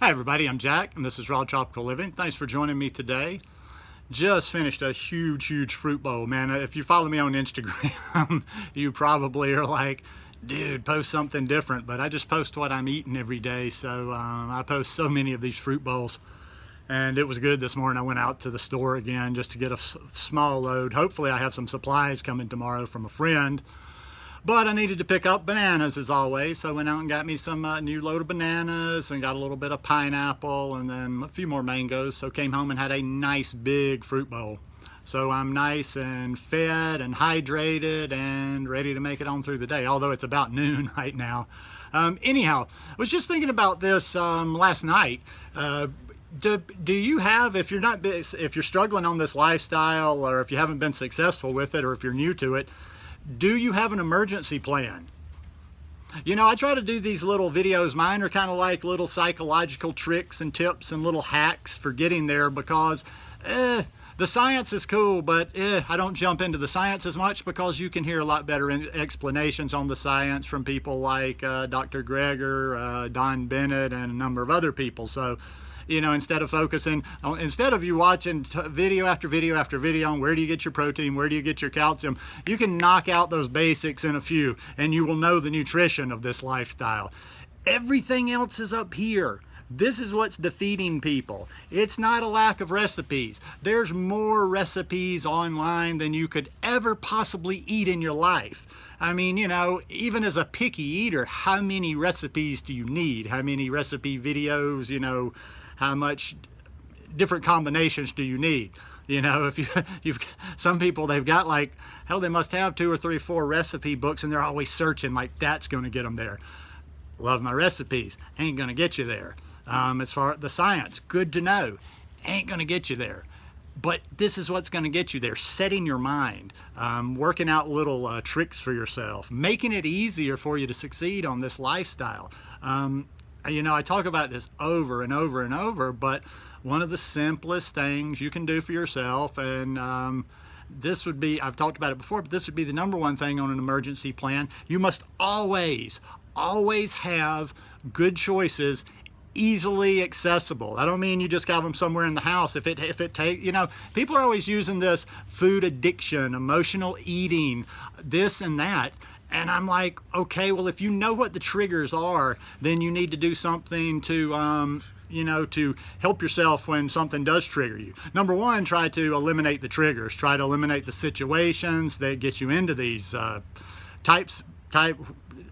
Hi everybody, I'm Jack and this is Raw Tropical Living. Thanks for joining me today. Just finished a huge fruit bowl, man. If you follow me on Instagram, you probably are like, dude, post something different, but I just post what I'm eating every day. So I post so many of these fruit bowls, and it was good this morning. I went out to the store again just to get a small load. Hopefully I have some supplies coming tomorrow from a friend. But I needed to pick up bananas as always, so I went out and got me some new load of bananas and got a little bit of pineapple and then a few more mangoes. So came home and had a nice big fruit bowl. So I'm nice and fed and hydrated and ready to make it on through the day, although it's about noon right now. Anyhow, I was just thinking about this last night. Do you have, if you're struggling on this lifestyle, or if you haven't been successful with it, or if you're new to it, do you have an emergency plan? You know, I try to do these little videos. Mine are kind of like little psychological tricks and tips and little hacks for getting there, because the science is cool, but I don't jump into the science as much, because you can hear a lot better explanations on the science from people like Dr. Greger, Don Bennett, and a number of other people. So, you know, instead of you watching video after video after video on where do you get your protein, where do you get your calcium, you can knock out those basics in a few and you will know the nutrition of this lifestyle. Everything else is up here. This is what's defeating people. It's not a lack of recipes. There's more recipes online than you could ever possibly eat in your life. I mean, you know, even as a picky eater, how many recipes do you need? How many recipe videos, you know, how much different combinations do you need? You know, if you've some people, they've got like, hell, they must have 2 or 3 or 4 recipe books, and they're always searching like that's going to get them there. Love my recipes, ain't going to get you there. As far as the science, good to know, ain't going to get you there. But this is what's going to get you there: setting your mind, working out little tricks for yourself, making it easier for you to succeed on this lifestyle. You know, I talk about this over and over and over, but one of the simplest things you can do for yourself, and this would be, I've talked about it before, but this would be the number one thing on an emergency plan. You must always have good choices easily accessible. I don't mean you just have them somewhere in the house. If it take, you know, people are always using this food addiction, emotional eating, this and that. And I'm like, okay, well, if you know what the triggers are, then you need to do something to, you know, to help yourself when something does trigger you. Number one, try to eliminate the triggers. Try to eliminate the situations that get you into these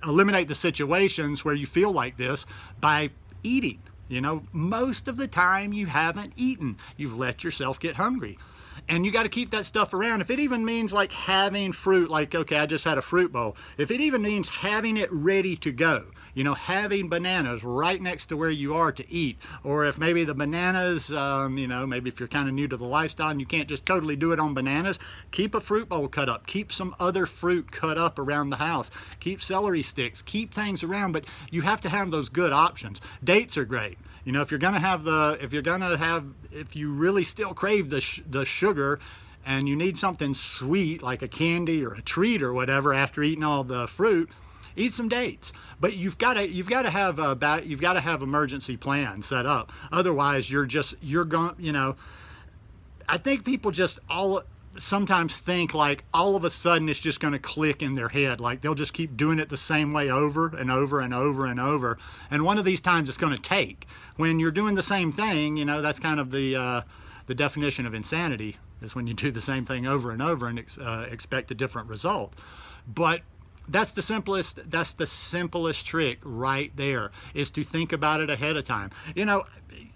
eliminate the situations where you feel like this by eating. You know, most of the time you haven't eaten. You've let yourself get hungry. And you got to keep that stuff around. If it even means like having fruit, like, okay, I just had a fruit bowl. If it even means having it ready to go, you know, having bananas right next to where you are to eat. Or if maybe the bananas, you know, maybe if you're kind of new to the lifestyle and you can't just totally do it on bananas, keep a fruit bowl cut up. Keep some other fruit cut up around the house. Keep celery sticks. Keep things around, but you have to have those good options. Dates are great. You know, if you really still crave the sugar and you need something sweet like a candy or a treat or whatever after eating all the fruit, eat some dates. But you've got to have emergency plans set up. Otherwise, you're going, you know, I think people just sometimes think like all of a sudden it's just going to click in their head, like they'll just keep doing it the same way over and over and over and over, and one of these times it's going to take. When you're doing the same thing, you know, that's kind of the definition of insanity, is when you do the same thing over and over and expect a different result. But that's the simplest trick right there, is to think about it ahead of time. You know,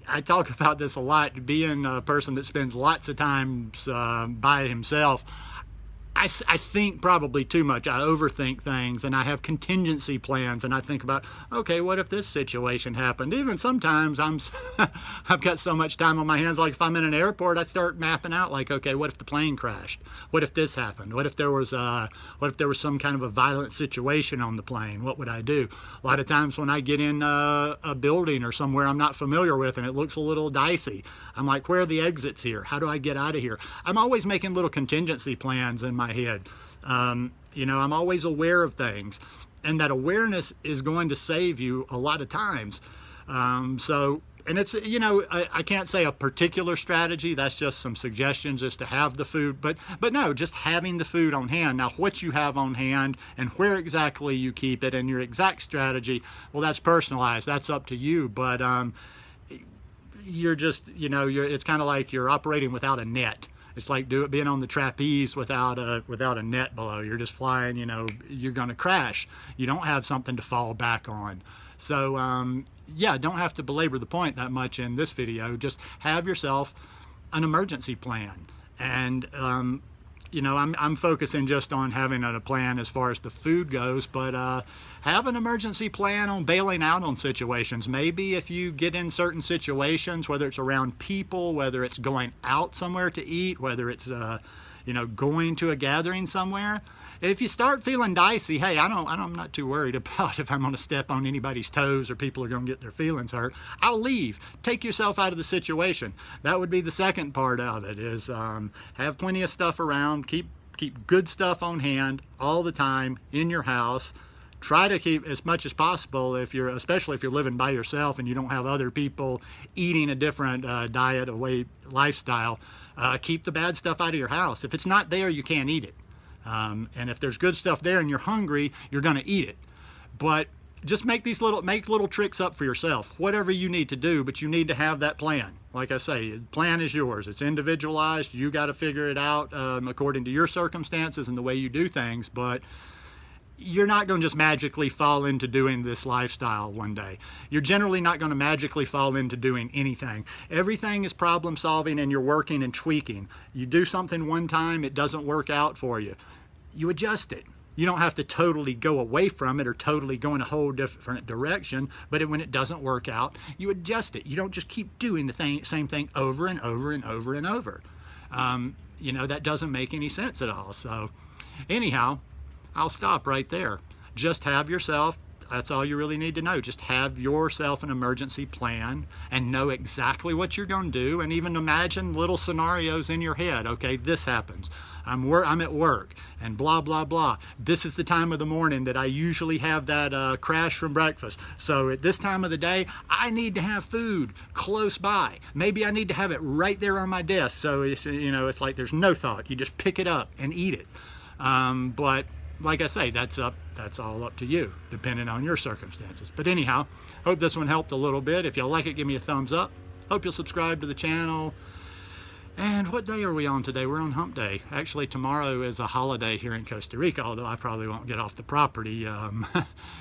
I talk about this a lot, being a person that spends lots of times by himself. I think probably too much. I overthink things, and I have contingency plans, and I think about, okay, what if this situation happened? Even sometimes I've got so much time on my hands, like if I'm in an airport, I start mapping out like, okay, what if the plane crashed? What if this happened? What if there was some kind of a violent situation on the plane? What would I do? A lot of times when I get in a building or somewhere I'm not familiar with and it looks a little dicey, I'm like, where are the exits here? How do I get out of here? I'm always making little contingency plans in my head. You know, I'm always aware of things, and that awareness is going to save you a lot of times. So And it's, you know, I can't say a particular strategy. That's just some suggestions as to have the food. But no, just having the food on hand. Now, what you have on hand and where exactly you keep it and your exact strategy, well, that's personalized. That's up to you. But you're just, you know, it's kind of like you're operating without a net. It's like being on the trapeze without a net below. You're just flying, you know, you're going to crash. You don't have something to fall back on. So, yeah, don't have to belabor the point that much in this video. Just have yourself an emergency plan. And, you know, I'm focusing just on having a plan as far as the food goes, but have an emergency plan on bailing out on situations. Maybe if you get in certain situations, whether it's around people, whether it's going out somewhere to eat, whether it's, you know, going to a gathering somewhere, if you start feeling dicey, hey, I'm not too worried about if I'm going to step on anybody's toes or people are going to get their feelings hurt. I'll leave. Take yourself out of the situation. That would be the second part of it, is have plenty of stuff around. Keep good stuff on hand all the time in your house. Try to keep as much as possible, especially if you're living by yourself and you don't have other people eating a different diet, lifestyle. Keep the bad stuff out of your house. If it's not there, you can't eat it. And if there's good stuff there and you're hungry, you're going to eat it. But just make little tricks up for yourself, whatever you need to do, but you need to have that plan. Like I say, the plan is yours. It's individualized. You got to figure it out according to your circumstances and the way you do things, but you're not going to just magically fall into doing this lifestyle one day. You're generally not going to magically fall into doing anything. Everything is problem solving, and you're working and tweaking. You do something one time, it doesn't work out for you. You adjust it. You don't have to totally go away from it or totally go in a whole different direction, but when it doesn't work out, you adjust it. You don't just keep doing the same thing over and over and over and over. You know, that doesn't make any sense at all. So anyhow, I'll stop right there. Just have yourself, that's all you really need to know. Just have yourself an emergency plan and know exactly what you're going to do, and even imagine little scenarios in your head. Okay, this happens. I'm at work and blah, blah, blah. This is the time of the morning that I usually have that crash from breakfast. So at this time of the day, I need to have food close by. Maybe I need to have it right there on my desk. So it's, you know, it's like there's no thought. You just pick it up and eat it. But like I say, that's all up to you, depending on your circumstances. But anyhow, hope this one helped a little bit. If y'all like it, give me a thumbs up. Hope you'll subscribe to the channel. And what day are we on today? We're on hump day. Actually, tomorrow is a holiday here in Costa Rica, although I probably won't get off the property.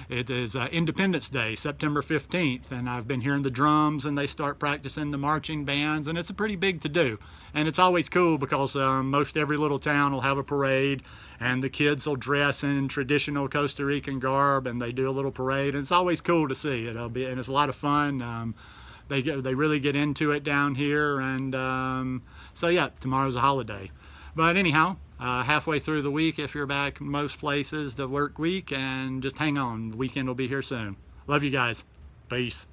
It is Independence Day, September 15th, and I've been hearing the drums, and they start practicing the marching bands, and it's a pretty big to-do. And it's always cool because most every little town will have a parade, and the kids will dress in traditional Costa Rican garb, and they do a little parade, and it's always cool to see. And it's a lot of fun. They really get into it down here, and so yeah, tomorrow's a holiday. But anyhow, halfway through the week, if you're back most places, the work week, and just hang on, the weekend will be here soon. Love you guys. Peace.